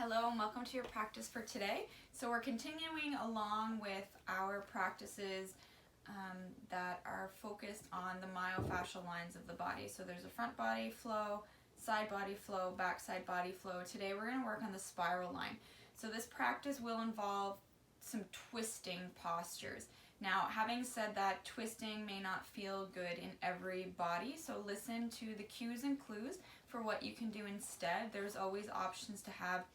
Hello and welcome to your practice for today. So we're continuing along with our practices that are focused on the myofascial lines of the body. So there's a front body flow, side body flow, back side body flow. Today we're going to work on the spiral line. So this practice will involve some twisting postures. Now, having said that, twisting may not feel good in every body, so listen to the cues and clues for what you can do instead. There's always options to have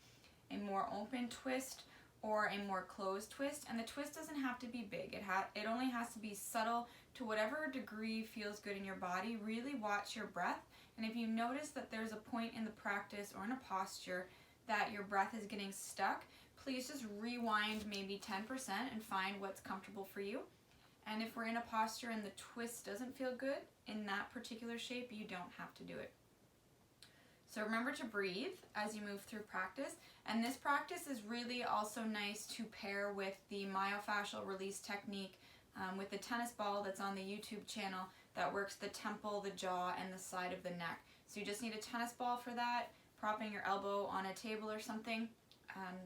a more open twist or a more closed twist, and the twist doesn't have to be big. It only has to be subtle to whatever degree feels good in your body. Really watch your breath, and if you notice that there's a point in the practice or in a posture that your breath is getting stuck, please just rewind maybe 10% and find what's comfortable for you. And if we're in a posture and the twist doesn't feel good in that particular shape, you don't have to do it. So remember to breathe as you move through practice. And this practice is really also nice to pair with the myofascial release technique with the tennis ball that's on the YouTube channel that works the temple, the jaw, and the side of the neck. So you just need a tennis ball for that, propping your elbow on a table or something.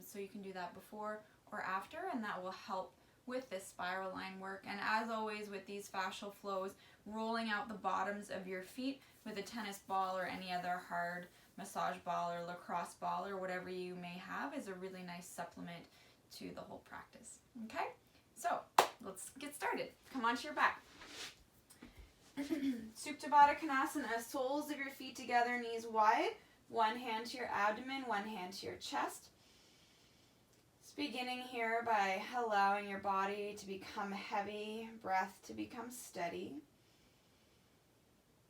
So you can do that before or after, and that will help with this spiral line work. And as always with these fascial flows, rolling out the bottoms of your feet with a tennis ball or any other hard massage ball or lacrosse ball or whatever you may have is a really nice supplement to the whole practice. Okay, so let's get started. Come onto your back. Supta Baddha Konasana, soles of your feet together, knees wide, one hand to your abdomen, one hand to your chest. Beginning here by allowing your body to become heavy, breath to become steady.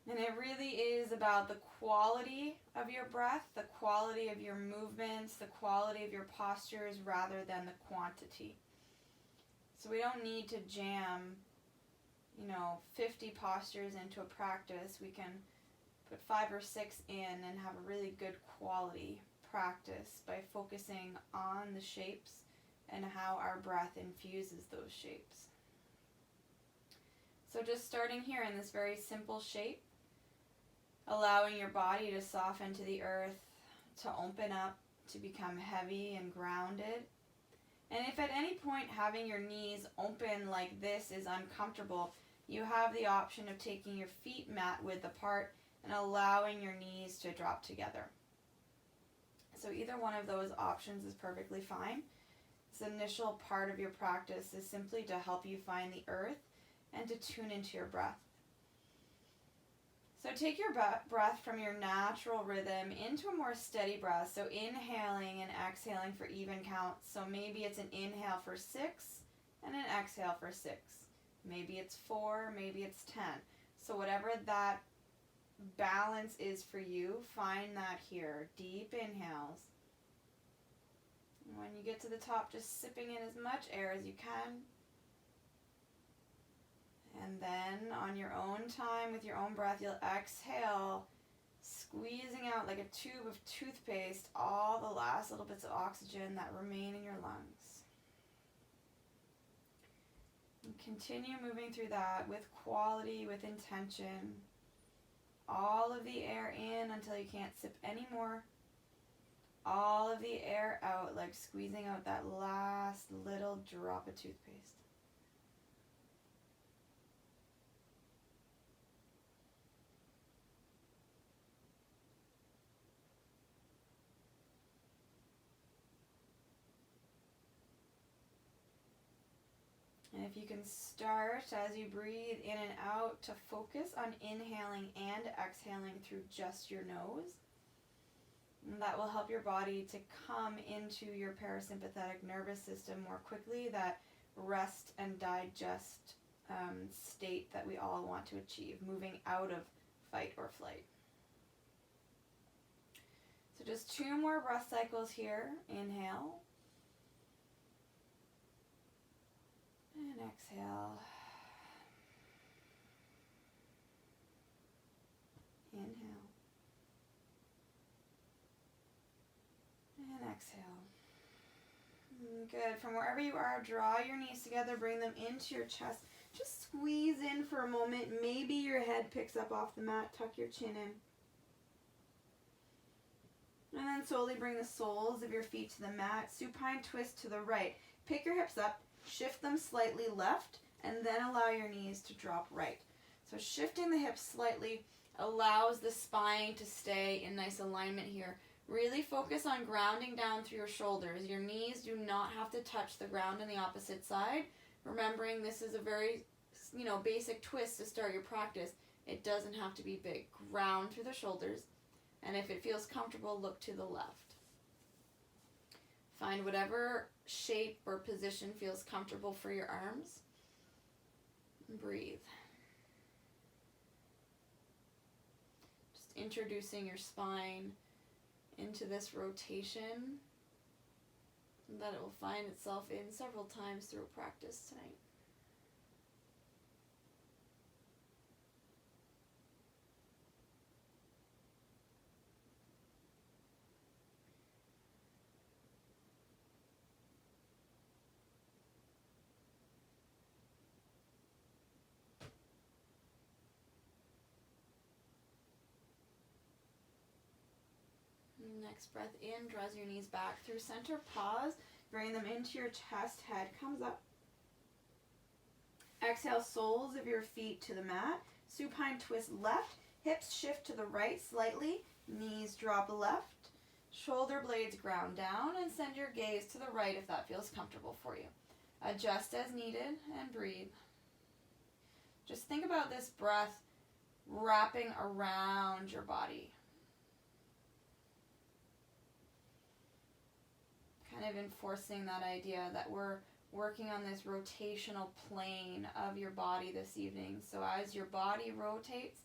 And it really is about the quality of your breath, the quality of your movements, the quality of your postures rather than the quantity. So we don't need to jam, 50 postures into a practice. We can put 5 or 6 in and have a really good quality practice by focusing on the shapes and how our breath infuses those shapes. So just starting here in this very simple shape, allowing your body to soften to the earth, to open up, to become heavy and grounded. And if at any point having your knees open like this is uncomfortable, you have the option of taking your feet mat width apart and allowing your knees to drop together. So either one of those options is perfectly fine. This initial part of your practice is simply to help you find the earth and to tune into your breath. So take your breath from your natural rhythm into a more steady breath. So inhaling and exhaling for even counts. So maybe it's an inhale for 6 and an exhale for 6. Maybe it's 4, maybe it's 10. So whatever that balance is for you, find that here. Deep inhales. And when you get to the top, just sipping in as much air as you can. And then on your own time, with your own breath, you'll exhale, squeezing out like a tube of toothpaste all the last little bits of oxygen that remain in your lungs. And continue moving through that with quality, with intention. All of the air in until you can't sip anymore. All of the air out, like squeezing out that last little drop of toothpaste. And if you can start as you breathe in and out to focus on inhaling and exhaling through just your nose. And that will help your body to come into your parasympathetic nervous system more quickly, that rest and digest state that we all want to achieve, moving out of fight or flight. So just 2 more breath cycles here. Inhale. And exhale. Inhale. And exhale. Good. From wherever you are, draw your knees together, bring them into your chest. Just squeeze in for a moment. Maybe your head picks up off the mat. Tuck your chin in. And then slowly bring the soles of your feet to the mat. Supine twist to the right. Pick your hips up, shift them slightly left, and then allow your knees to drop right. So shifting the hips slightly allows the spine to stay in nice alignment here. Really focus on grounding down through your shoulders. Your knees do not have to touch the ground on the opposite side. Remembering this is a very, basic twist to start your practice. It doesn't have to be big. Ground through the shoulders. And if it feels comfortable, look to the left. Find whatever shape or position feels comfortable for your arms. Breathe. Just introducing your spine into this rotation that it will find itself in several times through practice tonight. Next breath in, draws your knees back through center, pause, bring them into your chest, head comes up. Exhale, soles of your feet to the mat, supine twist left, hips shift to the right slightly, knees drop left, shoulder blades ground down, and send your gaze to the right if that feels comfortable for you. Adjust as needed and breathe. Just think about this breath wrapping around your body. Kind of enforcing that idea that we're working on this rotational plane of your body this evening. So as your body rotates,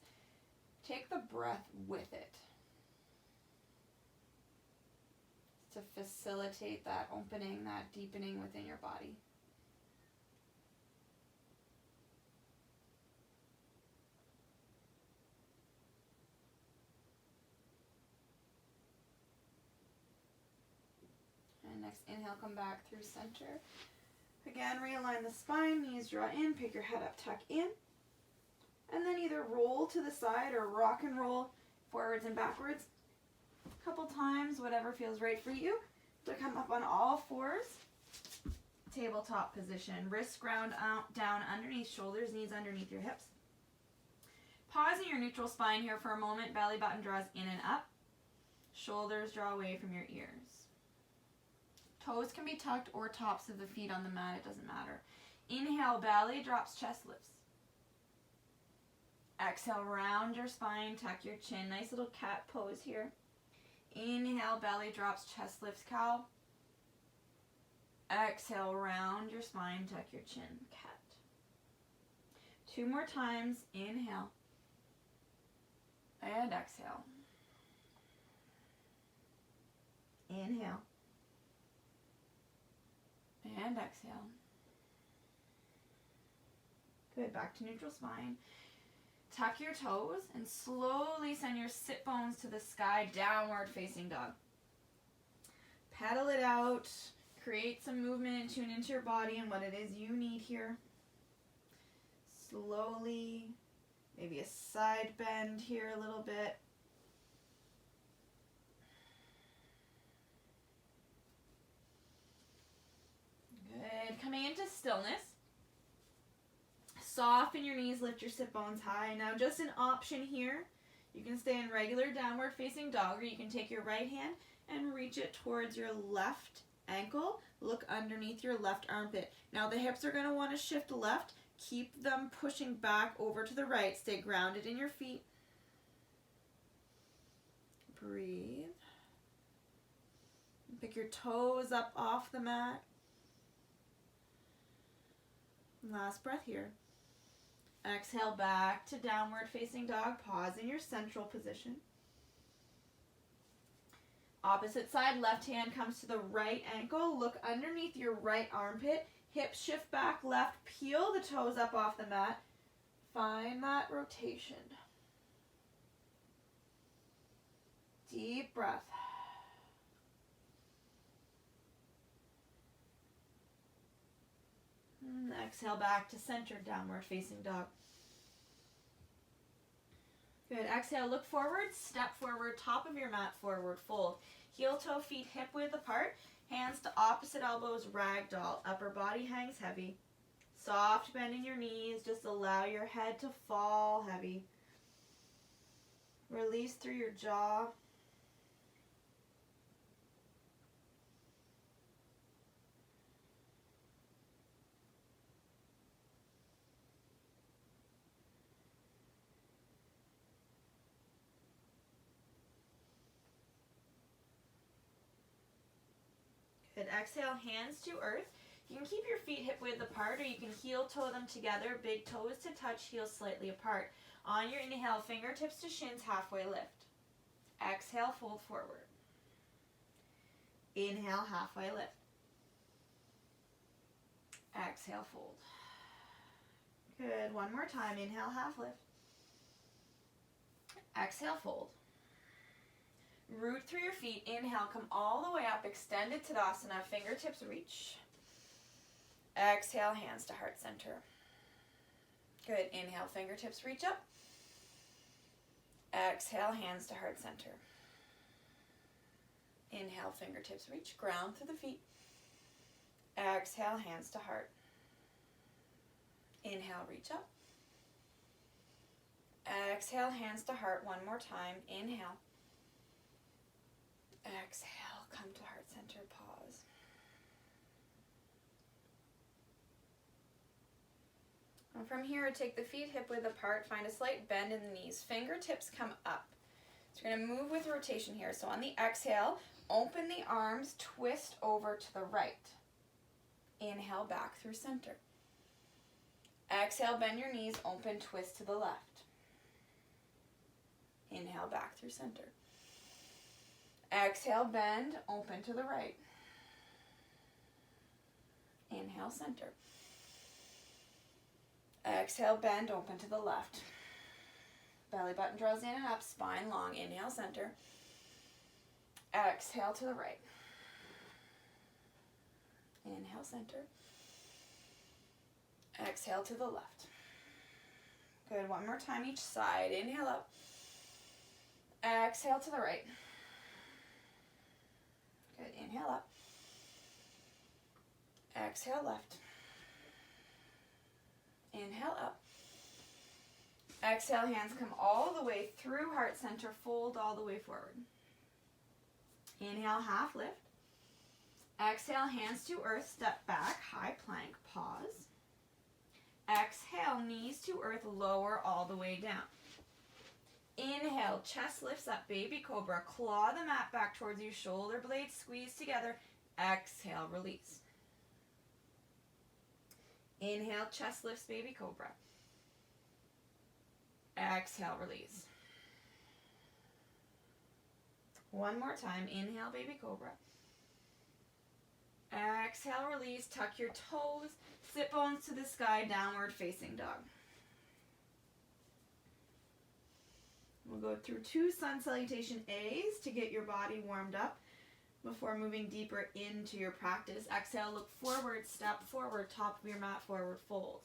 take the breath with it to facilitate that opening, that deepening within your body. Next inhale, come back through center. Again, realign the spine, knees draw in, pick your head up, tuck in. And then either roll to the side or rock and roll forwards and backwards a couple times, whatever feels right for you. So come up on all fours, tabletop position. Wrists ground out, down underneath shoulders, knees underneath your hips. Pause in your neutral spine here for a moment. Belly button draws in and up. Shoulders draw away from your ears. Toes can be tucked or tops of the feet on the mat, it doesn't matter. Inhale, belly drops, chest lifts. Exhale, round your spine, tuck your chin. Nice little cat pose here. Inhale, belly drops, chest lifts, cow. Exhale, round your spine, tuck your chin, cat. 2 more times. Inhale. And exhale. Inhale. And exhale. Good, back to neutral spine. Tuck your toes and slowly send your sit bones to the sky, downward facing dog. Pedal it out, create some movement, tune into your body and what it is you need here. Slowly, maybe a side bend here a little bit. Good. Coming into stillness. Soften your knees, lift your sit bones high. Now just an option here. You can stay in regular downward facing dog, or you can take your right hand and reach it towards your left ankle. Look underneath your left armpit. Now the hips are going to want to shift left. Keep them pushing back over to the right. Stay grounded in your feet. Breathe. Pick your toes up off the mat. Last breath here. Exhale back to downward facing dog. Pause in your central position. Opposite side, left hand comes to the right ankle. Look underneath your right armpit. Hips shift back left. Peel the toes up off the mat. Find that rotation. Deep breath. Exhale back to center, downward facing dog. Good. Exhale, look forward, step forward, top of your mat, forward fold. Heel toe, feet hip width apart. Hands to opposite elbows, ragdoll. Upper body hangs heavy. Soft bend in your knees. Just allow your head to fall heavy. Release through your jaw. Good. Exhale, hands to earth. You can keep your feet hip width apart, or you can heel toe them together. Big toes to touch, heels slightly apart. On your inhale, fingertips to shins, halfway lift. Exhale, fold forward. Inhale, halfway lift. Exhale, fold. Good. One more time. Inhale, half lift. Exhale, fold. Root through your feet. Inhale, come all the way up. Extended Tadasana. Fingertips reach. Exhale, hands to heart center. Good. Inhale, fingertips reach up. Exhale, hands to heart center. Inhale, fingertips reach. Ground through the feet. Exhale, hands to heart. Inhale, reach up. Exhale, hands to heart. One more time. Inhale. Exhale, come to heart center, pause. And from here, take the feet hip width apart, find a slight bend in the knees. Fingertips come up. So you're going to move with rotation here. So on the exhale, open the arms, twist over to the right. Inhale, back through center. Exhale, bend your knees, open, twist to the left. Inhale, back through center. Exhale, bend, open to the right. Inhale, center. Exhale, bend, open to the left. Belly button draws in and up, spine long. Inhale, center. Exhale to the right. Inhale, center. Exhale to the left. Good. One more time each side. Inhale up. Exhale to the right. Good. Inhale up. Exhale left. Inhale up. Exhale, hands come all the way through heart center, fold all the way forward. Inhale, half lift. Exhale, hands to earth, step back, high plank, pause. Exhale, knees to earth, lower all the way down. Inhale, chest lifts up, baby cobra. Claw the mat back towards you, shoulder blades squeeze together. Exhale, release. Inhale, chest lifts, baby cobra. Exhale, release. One more time. Inhale, baby cobra. Exhale, release. Tuck your toes. Sit bones to the sky, downward facing dog. We'll go through 2 sun salutation A's to get your body warmed up before moving deeper into your practice. Exhale, look forward, step forward, top of your mat, forward fold.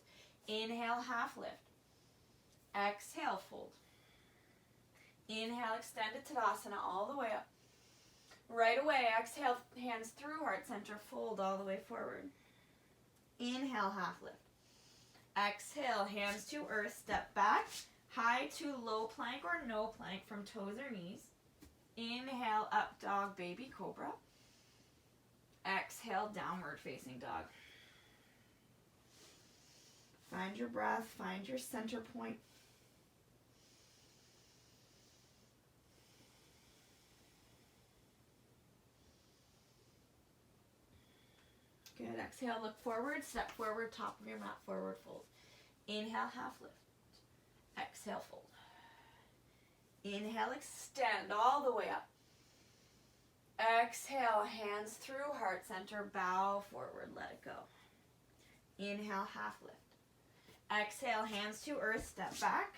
Inhale, half lift. Exhale, fold. Inhale, extended Tadasana all the way up. Right away, exhale, hands through heart center, fold all the way forward. Inhale, half lift. Exhale, hands to earth, step back, high to low plank or no plank from toes or knees. Inhale, up dog, baby cobra. Exhale, downward facing dog. Find your breath, find your center point. Good. Exhale, look forward, step forward, top of your mat, forward fold. Inhale, half lift. Exhale, fold. Inhale, extend all the way up. Exhale, hands through heart center, bow forward, let it go. Inhale, half lift. Exhale, hands to earth, step back.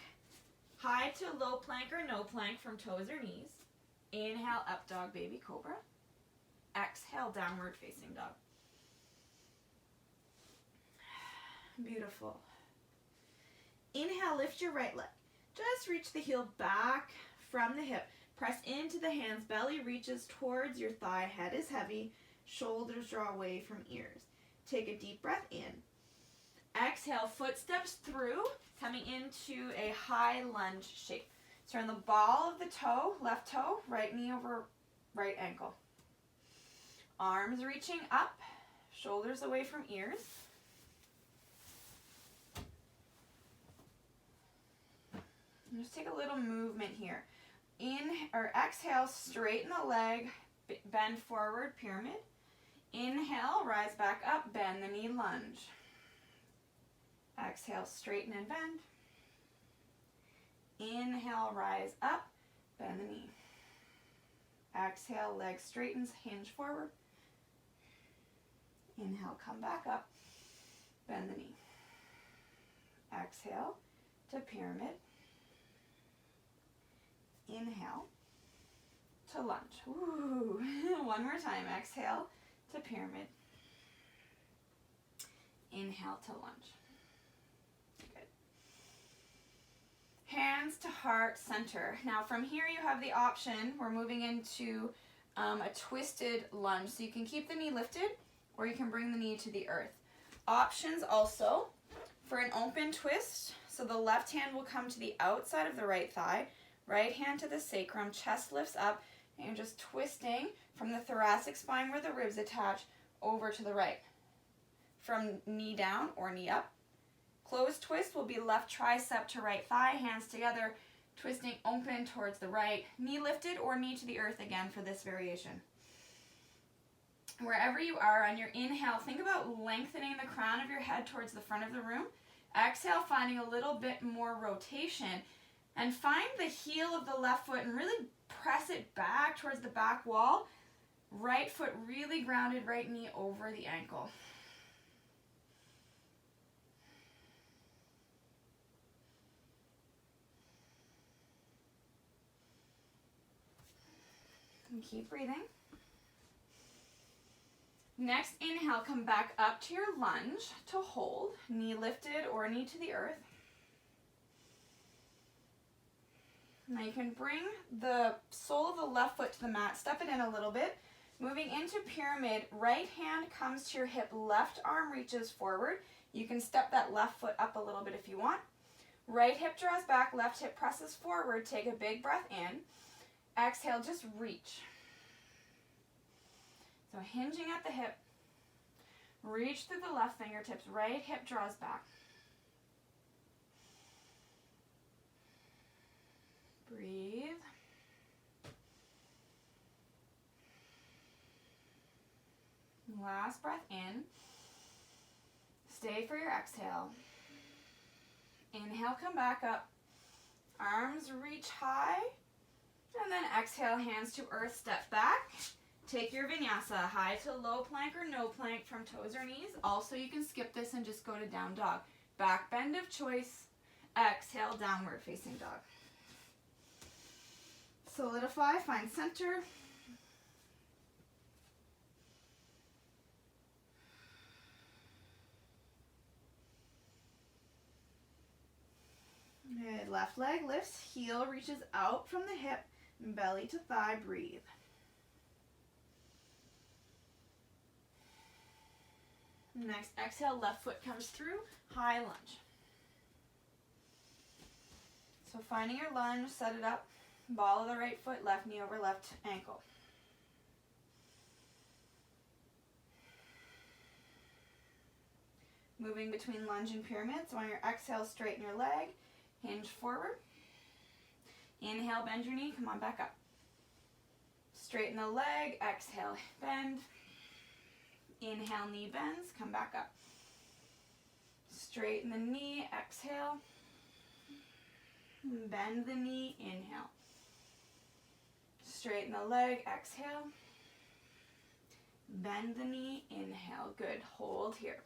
High to low plank or no plank from toes or knees. Inhale, up dog, baby cobra. Exhale, downward facing dog. Beautiful. Inhale, lift your right leg. Just reach the heel back from the hip. Press into the hands, belly reaches towards your thigh, head is heavy, shoulders draw away from ears. Take a deep breath in. Exhale, footsteps through, coming into a high lunge shape. Turn the ball of the toe, left toe, right knee over right ankle. Arms reaching up, shoulders away from ears. Just take a little movement here. Exhale, straighten the leg, bend forward, pyramid. Inhale, rise back up, bend the knee, lunge. Exhale, straighten and bend. Inhale, rise up, bend the knee. Exhale, leg straightens, hinge forward. Inhale, come back up, bend the knee. Exhale to pyramid. Inhale to lunge. Ooh. One more time. Exhale to pyramid. Inhale to lunge. Good. Hands to heart center. Now from here you have the option, we're moving into a twisted lunge. So you can keep the knee lifted or you can bring the knee to the earth. Options also for an open twist. So the left hand will come to the outside of the right thigh. Right hand to the sacrum, chest lifts up, and you're just twisting from the thoracic spine where the ribs attach over to the right. From knee down or knee up. Closed twist will be left tricep to right thigh, hands together, twisting open towards the right. Knee lifted or knee to the earth again for this variation. Wherever you are on your inhale, think about lengthening the crown of your head towards the front of the room. Exhale, finding a little bit more rotation. And find the heel of the left foot and really press it back towards the back wall. Right foot really grounded, right knee over the ankle. And keep breathing. Next inhale, come back up to your lunge to hold. Knee lifted or knee to the earth. Now you can bring the sole of the left foot to the mat, step it in a little bit. Moving into pyramid, right hand comes to your hip, left arm reaches forward. You can step that left foot up a little bit if you want. Right hip draws back, left hip presses forward. Take a big breath in. Exhale, just reach. So hinging at the hip, reach through the left fingertips, right hip draws back. Breathe. Last breath in. Stay for your exhale. Inhale, come back up. Arms reach high. And then exhale, hands to earth, step back. Take your vinyasa, high to low plank or no plank from toes or knees. Also, you can skip this and just go to down dog. Back bend of choice. Exhale, downward facing dog. Solidify, find center. Good. Left leg lifts, heel reaches out from the hip, belly to thigh, breathe. Next exhale, left foot comes through, high lunge. So finding your lunge, set it up, ball of the right foot, left knee over left ankle. Moving between lunge and pyramid, so on your exhale, straighten your leg, hinge forward. Inhale, bend your knee, come on back up. Straighten the leg, exhale, bend. Inhale, knee bends, come back up. Straighten the knee, exhale. Bend the knee, inhale. Straighten the leg, exhale. Bend the knee, inhale. Good, hold here.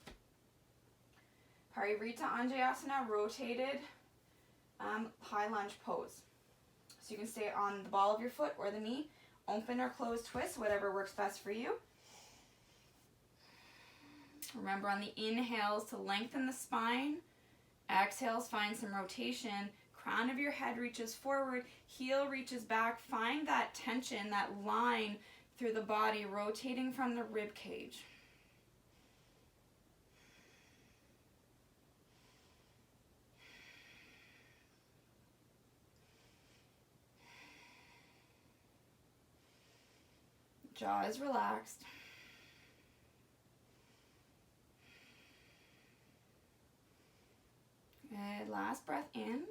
Parivrtta Anjayasana, rotated high lunge pose. So you can stay on the ball of your foot or the knee, open or close twist, whatever works best for you. Remember on the inhales to lengthen the spine. Exhales, find some rotation. Crown of your head reaches forward, heel reaches back. Find that tension, that line through the body, rotating from the rib cage. Jaw is relaxed. Good. Last breath in.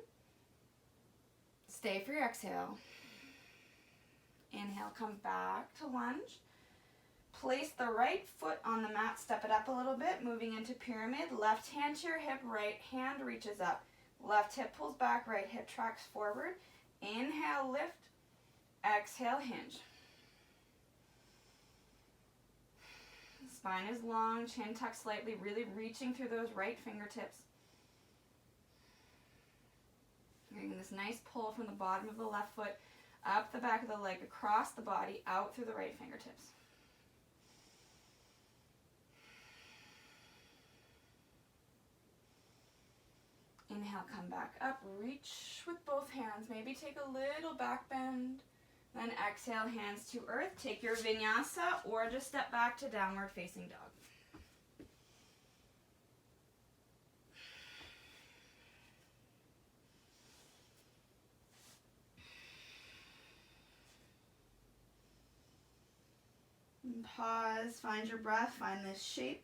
Stay for your exhale. Inhale, come back to lunge. Place the right foot on the mat, step it up a little bit, moving into pyramid. Left hand to your hip, right hand reaches up. Left hip pulls back, right hip tracks forward. Inhale, lift. Exhale, hinge. Spine is long, chin tucked slightly, really reaching through those right fingertips. Getting this nice pull from the bottom of the left foot, up the back of the leg, across the body, out through the right fingertips. Inhale, come back up, reach with both hands. Maybe take a little back bend. Then exhale, hands to earth. Take your vinyasa or just step back to downward facing dog. And pause, find your breath, find this shape.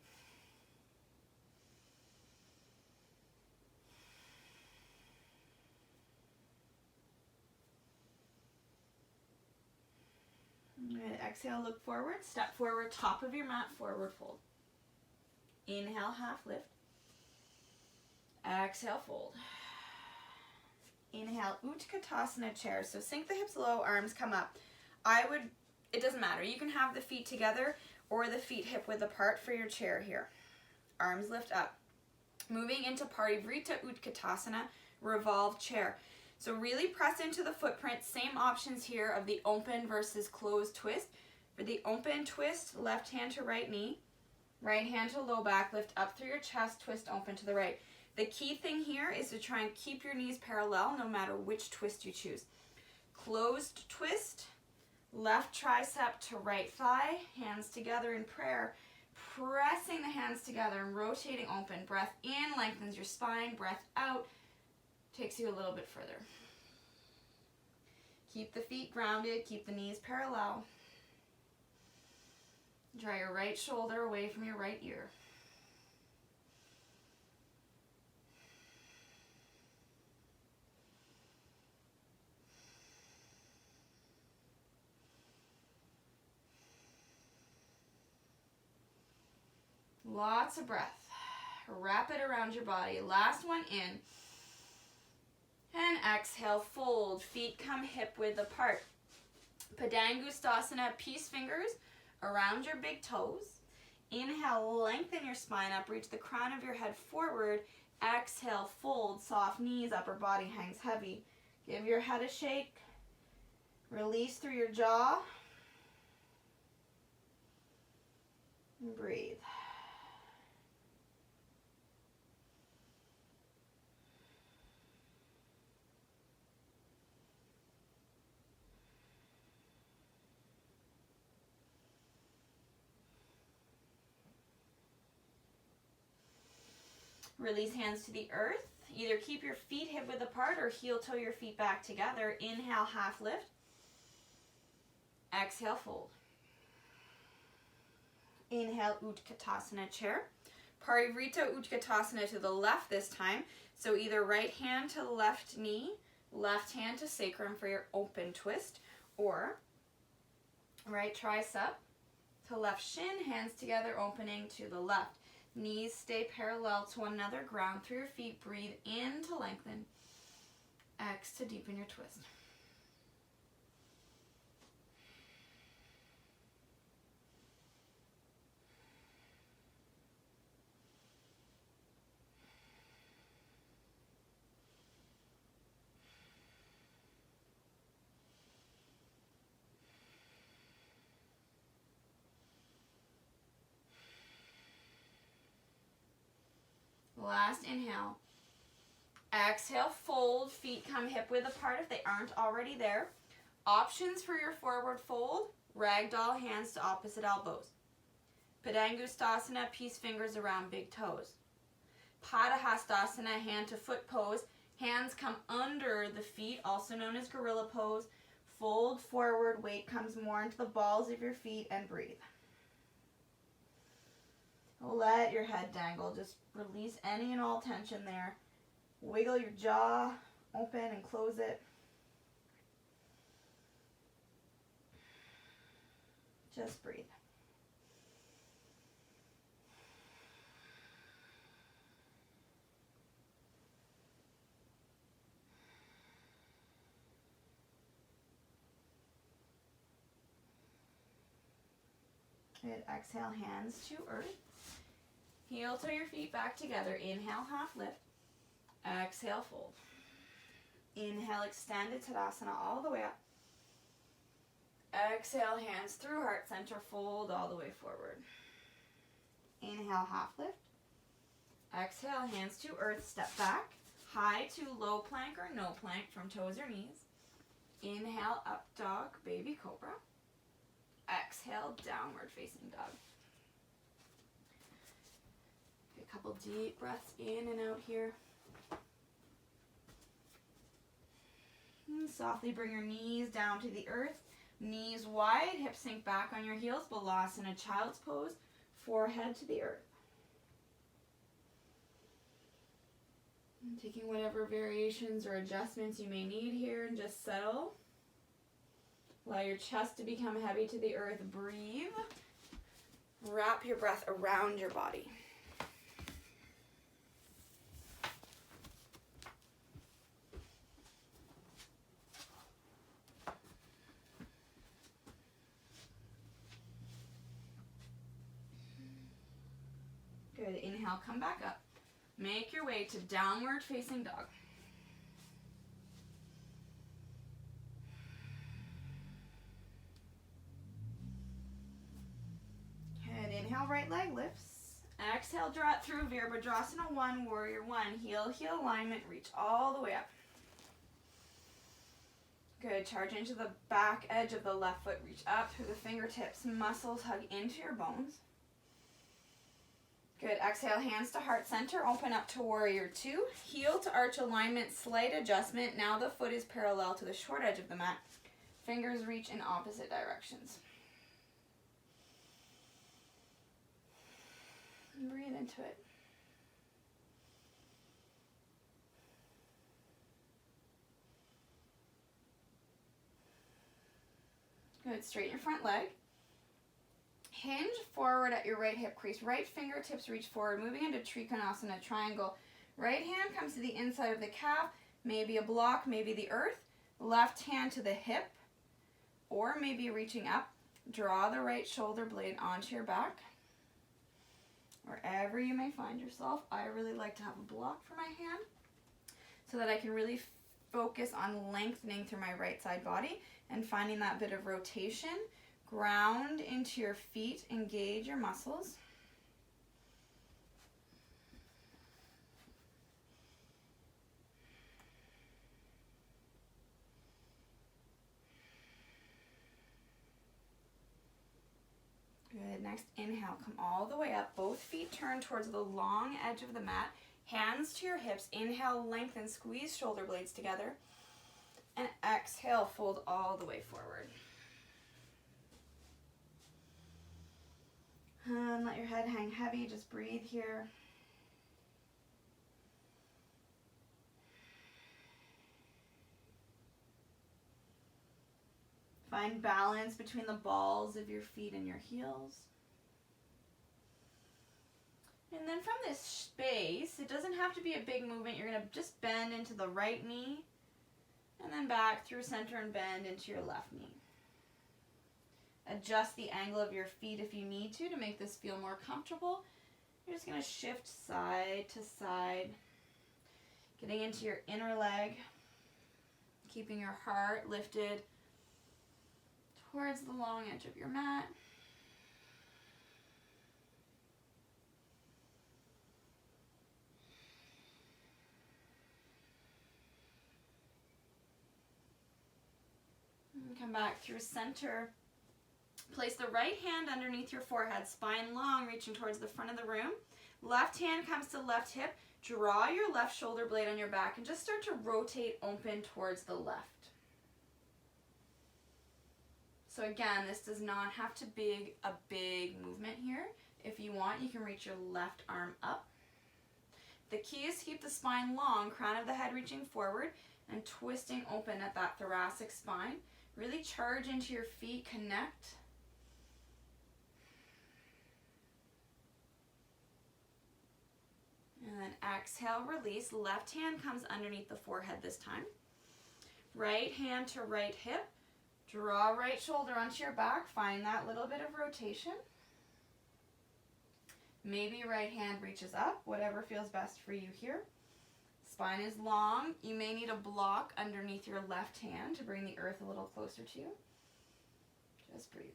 Good. Exhale, look forward, step forward, top of your mat, forward fold. Inhale, half lift. Exhale, fold. Inhale, Utkatasana chair. So sink the hips low, arms come up. It doesn't matter. You can have the feet together or the feet hip width apart for your chair here. Arms lift up. Moving into Parivrita Utkatasana, revolve chair. So really press into the footprint. Same options here of the open versus closed twist. For the open twist, left hand to right knee, right hand to low back, lift up through your chest, twist open to the right. The key thing here is to try and keep your knees parallel no matter which twist you choose. Closed twist, left tricep to right thigh, hands together in prayer, pressing the hands together and rotating open. Breath in, lengthens your spine, breath out, takes you a little bit further. Keep the feet grounded, keep the knees parallel. Draw your right shoulder away from your right ear. Lots of breath. Wrap it around your body. Last one in. And exhale, fold. Feet come hip width apart. Padangustasana, peace fingers around your big toes. Inhale, lengthen your spine up. Reach the crown of your head forward. Exhale, fold. Soft knees, upper body hangs heavy. Give your head a shake. Release through your jaw. And breathe. Release hands to the earth. Either keep your feet hip width apart or heel toe your feet back together. Inhale, half lift. Exhale, fold. Inhale, Utkatasana chair. Parivrita Utkatasana to the left this time. So either right hand to left knee, left hand to sacrum for your open twist, or right tricep to left shin, hands together, opening to the left. Knees stay parallel to one another. Ground through your feet. Breathe in to lengthen. X to deepen your twist. Last inhale. Exhale, fold. fold, feet come hip width apart if they aren't already there. Options for your forward fold, ragdoll, hands to opposite elbows. Padangustasana, peace fingers around big toes. Padahastasana, hand to foot pose. Hands come under the feet, also known as gorilla pose. Fold forward, weight comes more into the balls of your feet, and breathe. Let your head dangle. Just release any and all tension there. Wiggle your jaw open and close it. Just breathe. Good. Exhale, hands to earth. Heel toe your feet back together. Inhale, half lift. Exhale, fold. Inhale, extended Tadasana all the way up. Exhale, hands through heart center, fold all the way forward. Inhale, half lift. Exhale, hands to earth, step back. High to low plank or no plank from toes or knees. Inhale, up dog, baby cobra. Exhale, downward facing dog. A couple deep breaths in and out here. And softly bring your knees down to the earth. Knees wide, hips sink back on your heels. Balasana, child's pose. Forehead to the earth. And taking whatever variations or adjustments you may need here and just settle. Allow your chest to become heavy to the earth. Breathe. Wrap your breath around your body. Good. Inhale, come back up. Make your way to downward facing dog. Good. Inhale, right leg lifts. Exhale, draw it through. Virabhadrasana 1, Warrior 1. Heel, heel alignment. Reach all the way up. Good. Charge into the back edge of the left foot. Reach up through the fingertips. Muscles hug into your bones. Good. Exhale, hands to heart center. Open up to Warrior 2. Heel to arch alignment, slight adjustment. Now the foot is parallel to the short edge of the mat. Fingers reach in opposite directions. And breathe into it. Good. Straighten your front leg. Hinge forward at your right hip crease. Right fingertips reach forward, moving into Trikonasana triangle. Right hand comes to the inside of the calf, maybe a block, maybe the earth. Left hand to the hip, or maybe reaching up. Draw the right shoulder blade onto your back. Wherever you may find yourself, I really like to have a block for my hand so that I can really focus on lengthening through my right side body and finding that bit of rotation. Ground into your feet, engage your muscles. Good. Next, inhale, come all the way up. Both feet turn towards the long edge of the mat. Hands to your hips. Inhale, lengthen, squeeze shoulder blades together. And exhale, fold all the way forward. And let your head hang heavy, just breathe here. Find balance between the balls of your feet and your heels. And then from this space, it doesn't have to be a big movement. You're going to just bend into the right knee and then back through center and bend into your left knee. Adjust the angle of your feet if you need to make this feel more comfortable. You're just going to shift side to side, getting into your inner leg, keeping your heart lifted towards the long edge of your mat. Come back through center. Place the right hand underneath your forehead, spine long, reaching towards the front of the room. Left hand comes to left hip. Draw your left shoulder blade on your back and just start to rotate open towards the left. So again, this does not have to be a big movement here. If you want, you can reach your left arm up. The key is to keep the spine long, crown of the head reaching forward, and twisting open at that thoracic spine. Really charge into your feet, connect. And then exhale, release. Left hand comes underneath the forehead this time. Right hand to right hip. Draw right shoulder onto your back. Find that little bit of rotation. Maybe right hand reaches up, whatever feels best for you here. Spine is long. You may need a block underneath your left hand to bring the earth a little closer to you. Just breathe.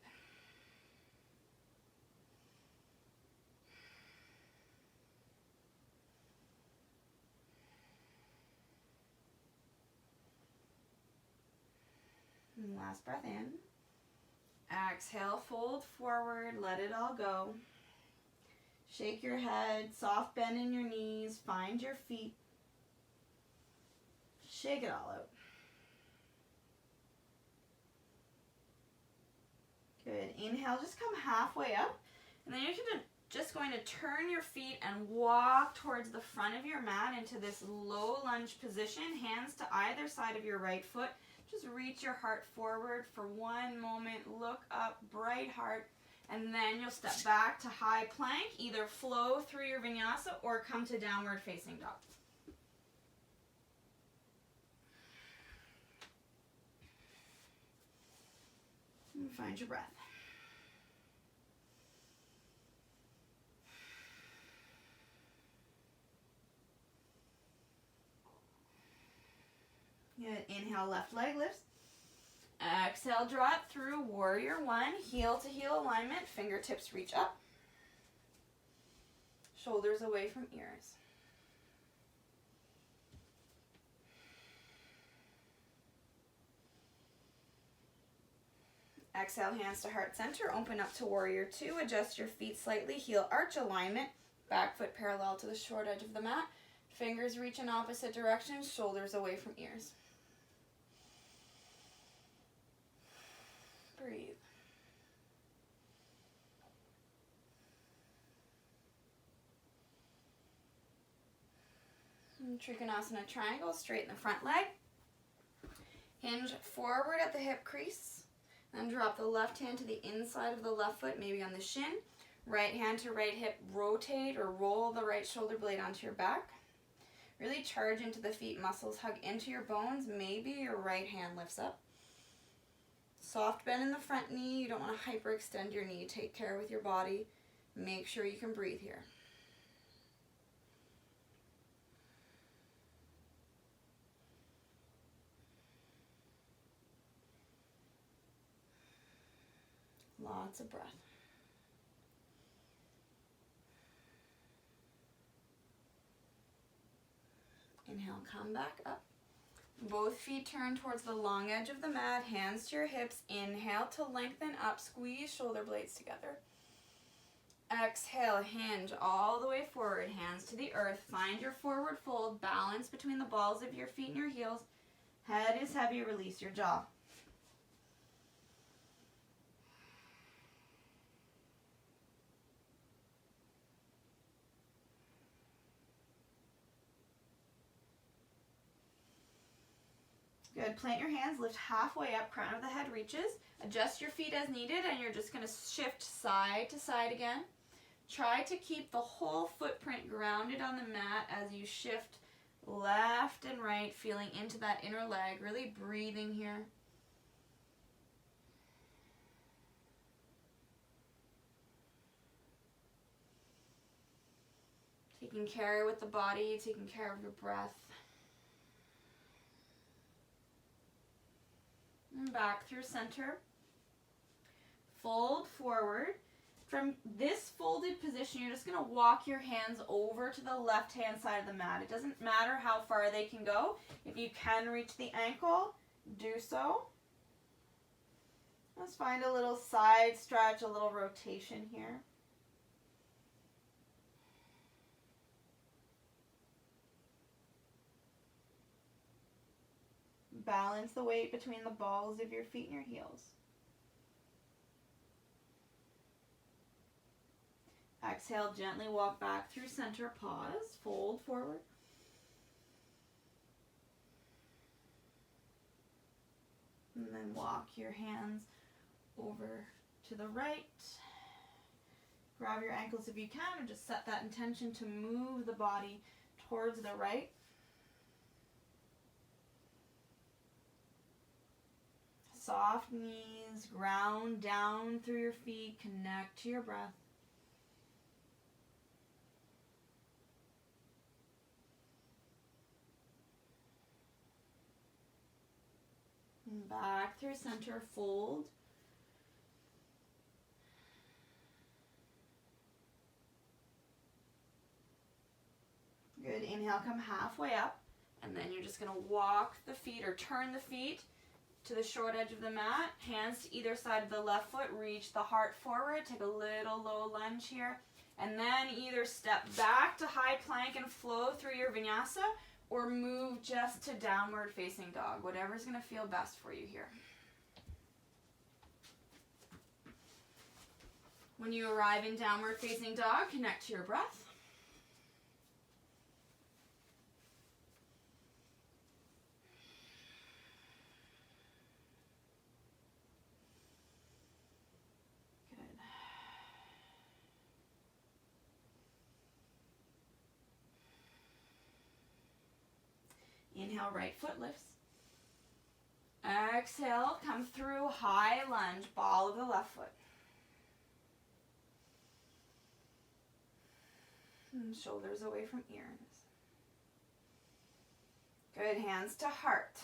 And last breath in. Exhale, fold forward, let it all go. Shake your head, soft bend in your knees, find your feet. Shake it all out. Good. Inhale, just come halfway up. And then you're just going to turn your feet and walk towards the front of your mat into this low lunge position. Hands to either side of your right foot. Just reach your heart forward for one moment. Look up, bright heart. And then you'll step back to high plank. Either flow through your vinyasa or come to downward facing dog. And find your breath. Good. Inhale, left leg lifts. Exhale, draw it through, warrior one, heel to heel alignment, fingertips reach up. Shoulders away from ears. Exhale, hands to heart center, open up to warrior two, adjust your feet slightly, heel arch alignment, back foot parallel to the short edge of the mat, fingers reach in opposite directions, shoulders away from ears. Breathe. And Trikonasana triangle, straighten the front leg. Hinge forward at the hip crease. Then drop the left hand to the inside of the left foot, maybe on the shin. Right hand to right hip, rotate or roll the right shoulder blade onto your back. Really charge into the feet muscles, hug into your bones. Maybe your right hand lifts up. Soft bend in the front knee. You don't want to hyperextend your knee. Take care with your body. Make sure you can breathe here. Lots of breath. Inhale, come back up. Both feet turn towards the long edge of the mat, hands to your hips. Inhale to lengthen up, squeeze shoulder blades together. Exhale, hinge all the way forward, hands to the earth. Find your forward fold, balance between the balls of your feet and your heels. Head is heavy, release your jaw. Good. Plant your hands, lift halfway up, crown of the head reaches. Adjust your feet as needed, and you're just going to shift side to side again. Try to keep the whole footprint grounded on the mat as you shift left and right, feeling into that inner leg, really breathing here. Taking care with the body, taking care of your breath. And back through center. Fold forward. From this folded position, you're just going to walk your hands over to the left-hand side of the mat. It doesn't matter how far they can go. If you can reach the ankle, do so. Let's find a little side stretch, a little rotation here. Balance the weight between the balls of your feet and your heels. Exhale, gently walk back through center, pause, fold forward. And then walk your hands over to the right. Grab your ankles if you can, or just set that intention to move the body towards the right. Soft knees, ground down through your feet, connect to your breath. And back through center, fold. Good, inhale, come halfway up, and then you're just gonna walk the feet or turn the feet to the short edge of the mat, hands to either side of the left foot, reach the heart forward, take a little low lunge here, and then either step back to high plank and flow through your vinyasa, or move just to downward facing dog, whatever's gonna feel best for you here. When you arrive in downward facing dog, connect to your breath. Inhale, right foot lifts. Exhale, come through high lunge, ball of the left foot. And shoulders away from ears. Good, hands to heart.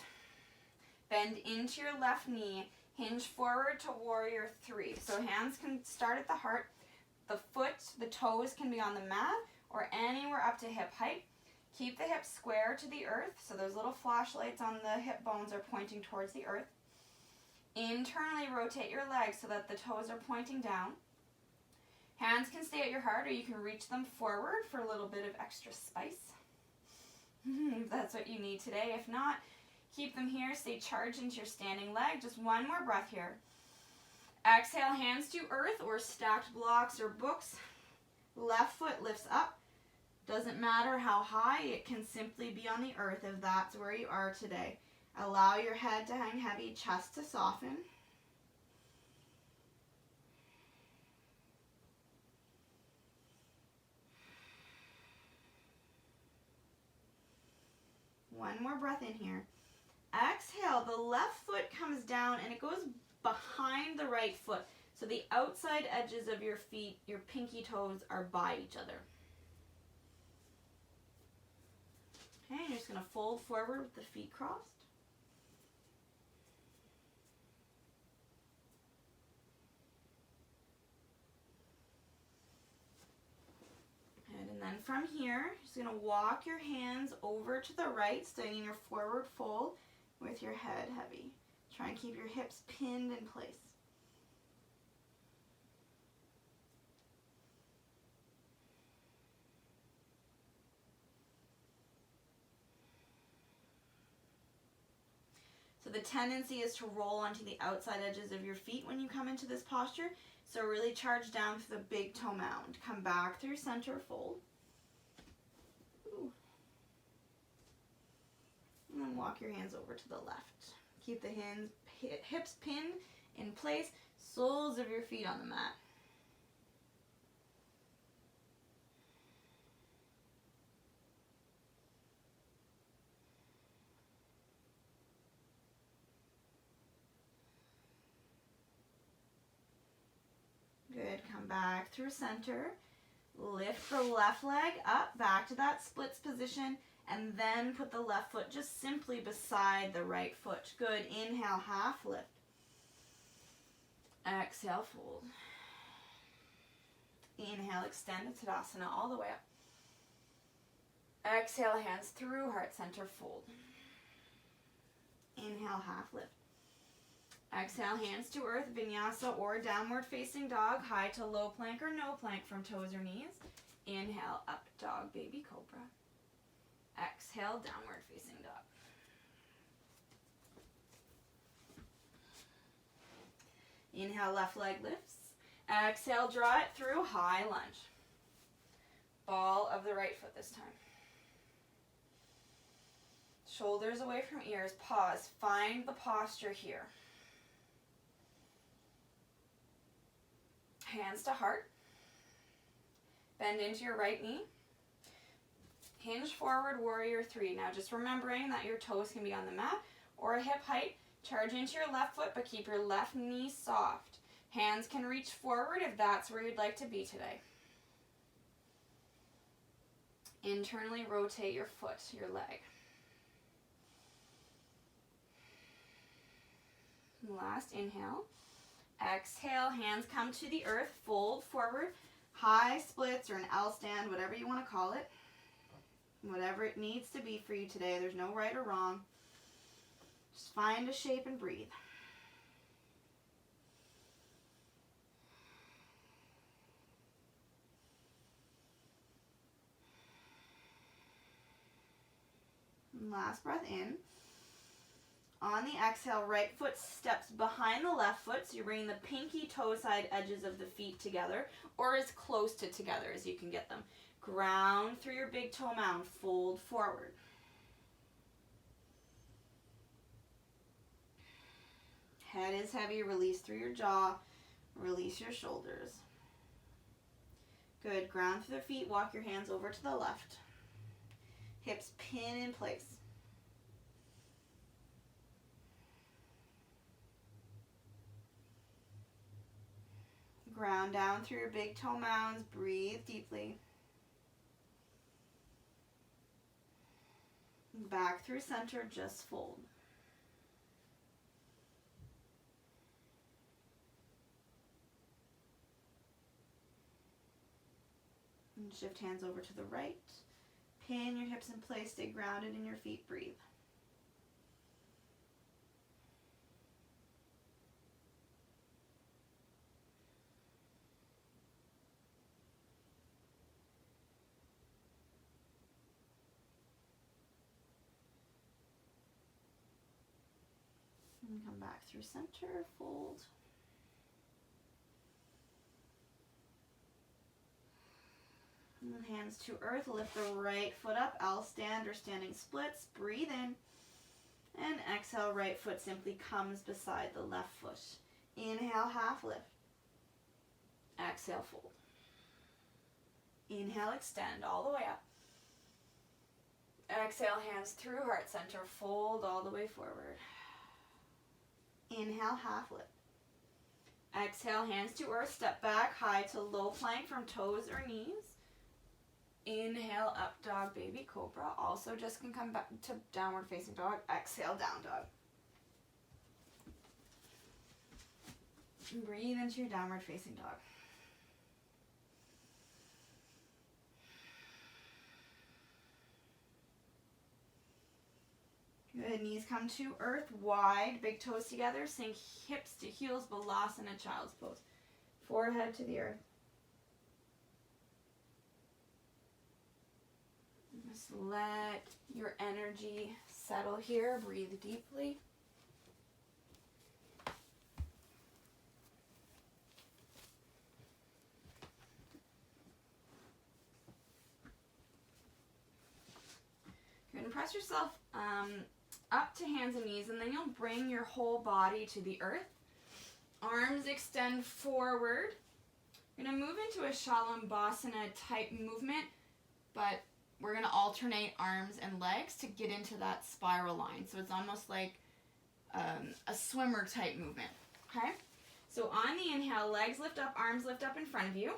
Bend into your left knee, hinge forward to warrior three. So hands can start at the heart. The foot, the toes can be on the mat or anywhere up to hip height. Keep the hips square to the earth, so those little flashlights on the hip bones are pointing towards the earth. Internally rotate your legs so that the toes are pointing down. Hands can stay at your heart, or you can reach them forward for a little bit of extra spice. If that's what you need today. If not, keep them here, stay charged into your standing leg. Just one more breath here. Exhale, hands to earth or stacked blocks or books. Left foot lifts up. Doesn't matter how high, it can simply be on the earth if that's where you are today. Allow your head to hang heavy, chest to soften. One more breath in here. Exhale, the left foot comes down and it goes behind the right foot. So the outside edges of your feet, your pinky toes, are by each other. Okay, you're just going to fold forward with the feet crossed. And then from here, you're just going to walk your hands over to the right, staying in your forward fold with your head heavy. Try and keep your hips pinned in place. So the tendency is to roll onto the outside edges of your feet when you come into this posture. So really charge down through the big toe mound. Come back through center fold. Ooh. And then walk your hands over to the left. Keep the hips pinned in place, soles of your feet on the mat. Good, come back through center. Lift the left leg up, back to that splits position, and then put the left foot just simply beside the right foot. Good, inhale, half lift. Exhale, fold. Inhale, extend to Tadasana all the way up. Exhale, hands through heart center, fold. Inhale, half lift. Exhale, hands to earth, vinyasa or downward facing dog, high to low plank or no plank from toes or knees. Inhale, up dog, baby cobra. Exhale, downward facing dog. Inhale, left leg lifts. Exhale, draw it through, high lunge. Ball of the right foot this time. Shoulders away from ears, pause, find the posture here. Hands to heart. Bend into your right knee. Hinge forward, warrior three. Now just remembering that your toes can be on the mat or a hip height. Charge into your left foot, but keep your left knee soft. Hands can reach forward if that's where you'd like to be today. Internally rotate your foot, your leg. Last inhale. Exhale, hands come to the earth, fold forward, high splits or an L stand, whatever you want to call it. Whatever it needs to be for you today. There's no right or wrong. Just find a shape and breathe. And last breath in. On the exhale, right foot steps behind the left foot, so you're bringing the pinky toe side edges of the feet together, or as close to together as you can get them. Ground through your big toe mound, fold forward. Head is heavy, release through your jaw, release your shoulders. Good, ground through the feet, walk your hands over to the left. Hips pin in place. Ground down through your big toe mounds, breathe deeply. Back through center, just fold. And shift hands over to the right. Pin your hips in place, stay grounded in your feet, breathe. And come back through center, fold. And hands to earth, lift the right foot up, L stand or standing splits, breathe in. And exhale, right foot simply comes beside the left foot. Inhale, half lift. Exhale, fold. Inhale, extend all the way up. Exhale, hands through heart center, fold all the way forward. Inhale, half lift. Exhale, hands to earth, step back, high to low plank from toes or knees. Inhale, up dog, baby cobra. Also just can come back to downward facing dog. Exhale, down dog. Breathe into your downward facing dog. Good, knees come to earth, wide, big toes together, sink hips to heels, Balasana, child's pose. Forehead to the earth. Just let your energy settle here, breathe deeply. Good, and press yourself up to hands and knees, and then you'll bring your whole body to the earth. Arms extend forward. You're going to move into a Shalambhasana type movement, but we're going to alternate arms and legs to get into that spiral line. So it's almost like a swimmer type movement. Okay? So on the inhale, legs lift up, arms lift up in front of you.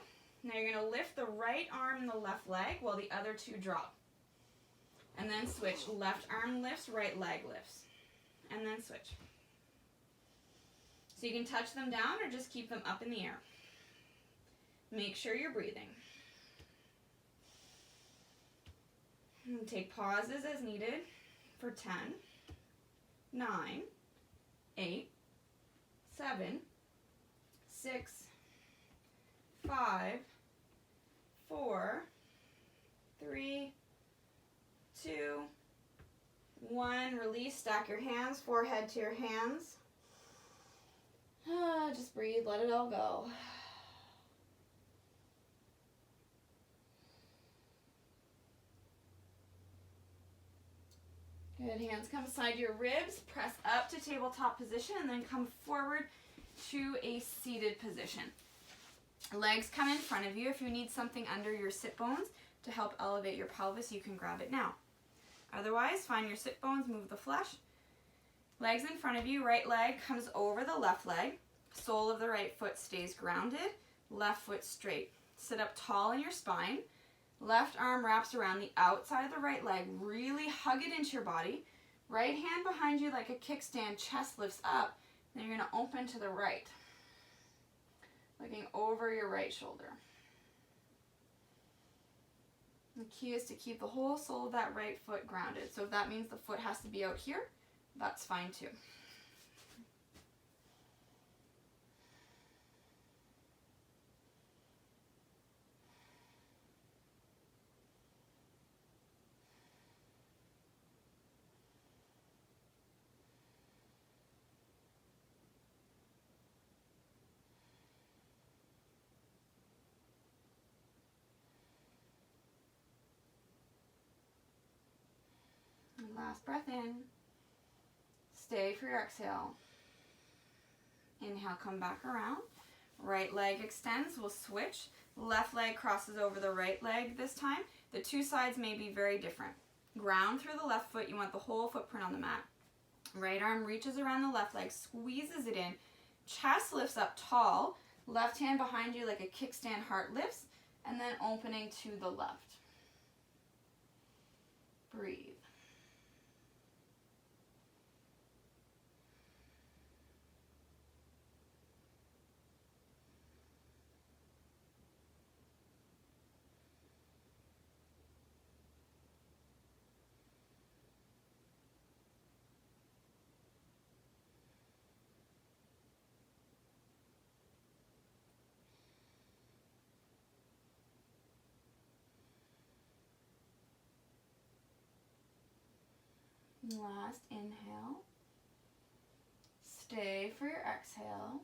Now you're going to lift the right arm and the left leg while the other two drop. And then switch. Left arm lifts, right leg lifts. And then switch. So you can touch them down or just keep them up in the air. Make sure you're breathing. And take pauses as needed for 10, 9, 8, 7, 6, 5, 4, 3, 2, 1. Release, stack your hands, forehead to your hands. Just breathe, let it all go. Good, hands come beside your ribs, press up to tabletop position, and then come forward to a seated position. Legs come in front of you. If you need something under your sit bones to help elevate your pelvis, you can grab it now. Otherwise, find your sit bones, move the flesh. Legs in front of you, right leg comes over the left leg. Sole of the right foot stays grounded, left foot straight. Sit up tall in your spine. Left arm wraps around the outside of the right leg. Really hug it into your body. Right hand behind you like a kickstand, chest lifts up. Then you're going to open to the right. Looking over your right shoulder. The key is to keep the whole sole of that right foot grounded. So if that means the foot has to be out here, that's fine too. And last breath in. Stay for your exhale. Inhale, come back around. Right leg extends, we'll switch. Left leg crosses over the right leg this time. The two sides may be very different. Ground through the left foot, you want the whole footprint on the mat. Right arm reaches around the left leg, squeezes it in. Chest lifts up tall. Left hand behind you like a kickstand, heart lifts. And then opening to the left. Breathe. Last inhale. Stay for your exhale.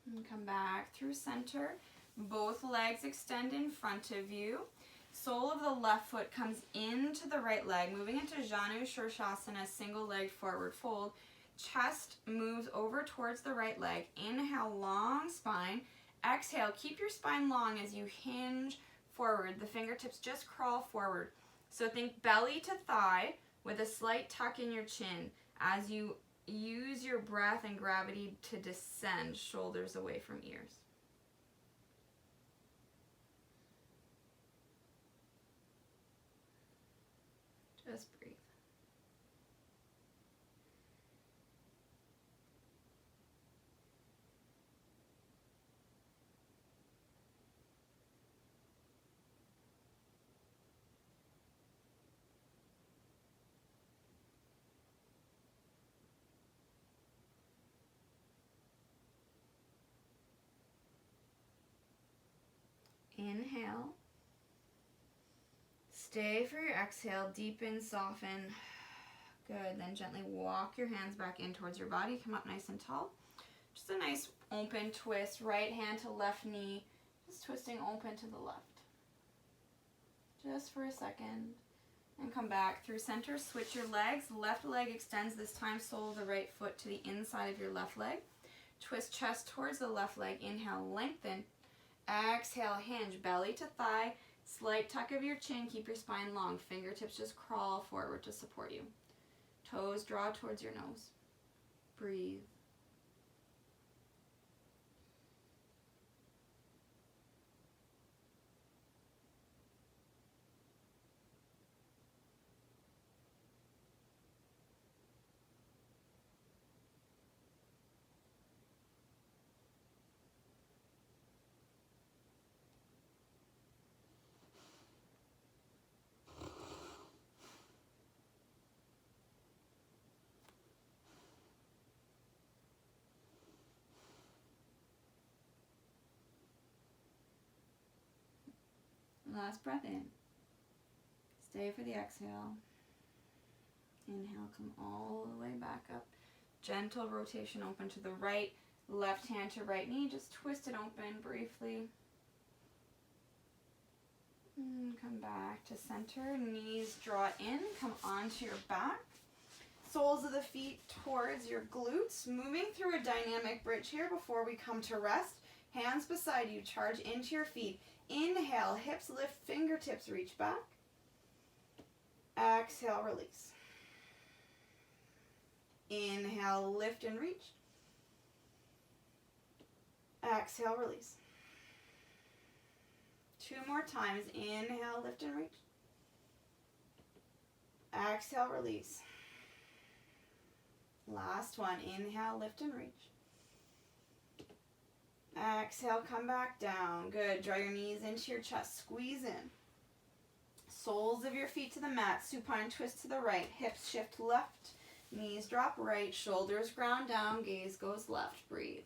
And come back through center. Both legs extend in front of you. Sole of the left foot comes into the right leg, moving into Janu Shirshasana, single leg forward fold. Chest moves over towards the right leg. Inhale, long spine. Exhale, keep your spine long as you hinge forward. The fingertips just crawl forward. So think belly to thigh with a slight tuck in your chin as you use your breath and gravity to descend, shoulders away from ears. Just breathe. Inhale. Stay for your exhale. Deepen, soften. Good. Then gently walk your hands back in towards your body. Come up nice and tall. Just a nice open twist. Right hand to left knee. Just twisting open to the left. Just for a second. And come back through center. Switch your legs. Left leg extends this time. Sole of the right foot to the inside of your left leg. Twist chest towards the left leg. Inhale, lengthen. Exhale, hinge. Belly to thigh. Slight tuck of your chin. Keep your spine long. Fingertips just crawl forward to support you. Toes draw towards your nose. Breathe. Last breath in. Stay for the exhale. Inhale, come all the way back up. Gentle rotation open to the right. Left hand to right knee. Just twist it open briefly. And come back to center. Knees draw in. Come onto your back. Soles of the feet towards your glutes. Moving through a dynamic bridge here before we come to rest. Hands beside you. Charge into your feet. Inhale. Hips lift. Fingertips reach back. Exhale. Release. Inhale. Lift and reach. Exhale. Release. 2 more times. Inhale, lift and reach. Exhale, release. Last one. Inhale, lift and reach. Exhale, come back down. Good. Draw your knees into your chest. Squeeze in. Soles of your feet to the mat. Supine twist to the right. Hips shift left. Knees drop right. Shoulders ground down. Gaze goes left. Breathe.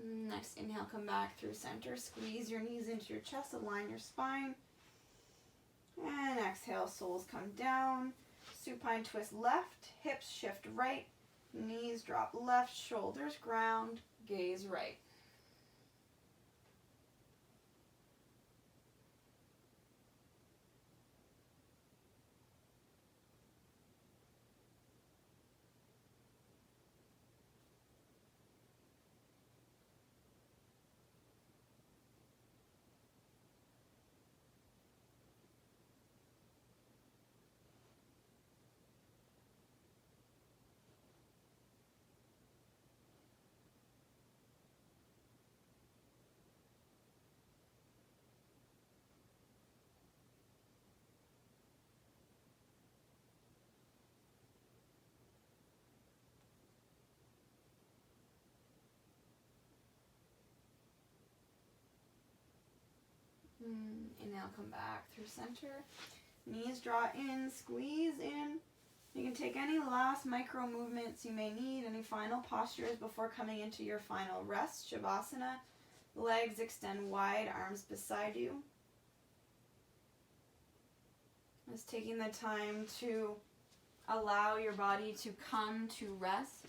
Next inhale, come back through center. Squeeze your knees into your chest. Align your spine. And exhale, soles come down. Supine twist left. Hips shift right. Knees drop left. Shoulders ground. Gaze right. Inhale, come back through center. Knees draw in, squeeze in. You can take any last micro movements you may need, any final postures before coming into your final rest. Shavasana. Legs extend wide, arms beside you. Just taking the time to allow your body to come to rest,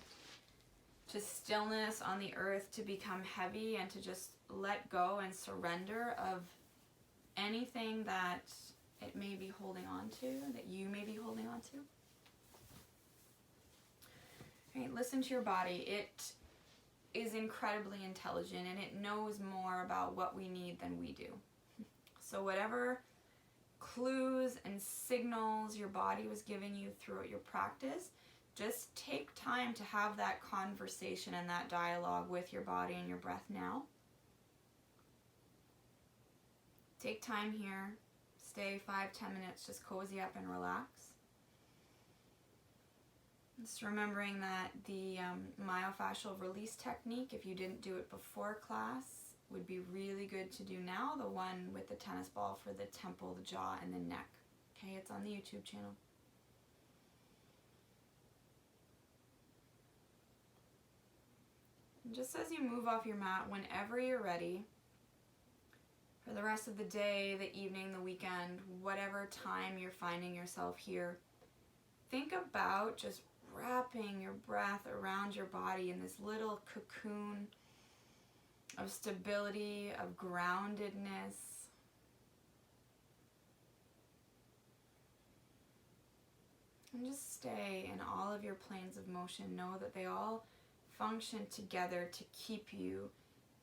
to stillness on the earth, to become heavy, and to just let go and surrender of anything that it may be holding on to, that you may be holding on to. Right, listen to your body. It is incredibly intelligent and it knows more about what we need than we do. So whatever clues and signals your body was giving you throughout your practice, just take time to have that conversation and that dialogue with your body and your breath now. Take time here. Stay 5-10 minutes. Just cozy up and relax. Just remembering that the myofascial release technique, if you didn't do it before class, would be really good to do now. The one with the tennis ball for the temple, the jaw, and the neck. Okay, it's on the YouTube channel. And just as you move off your mat, whenever you're ready, for the rest of the day, the evening, the weekend, whatever time you're finding yourself here, think about just wrapping your breath around your body in this little cocoon of stability, of groundedness. And just stay in all of your planes of motion. Know that they all function together to keep you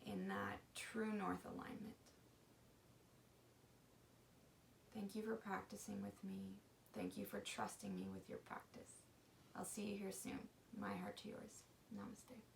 in that true north alignment. Thank you for practicing with me. Thank you for trusting me with your practice. I'll see you here soon. My heart to yours. Namaste.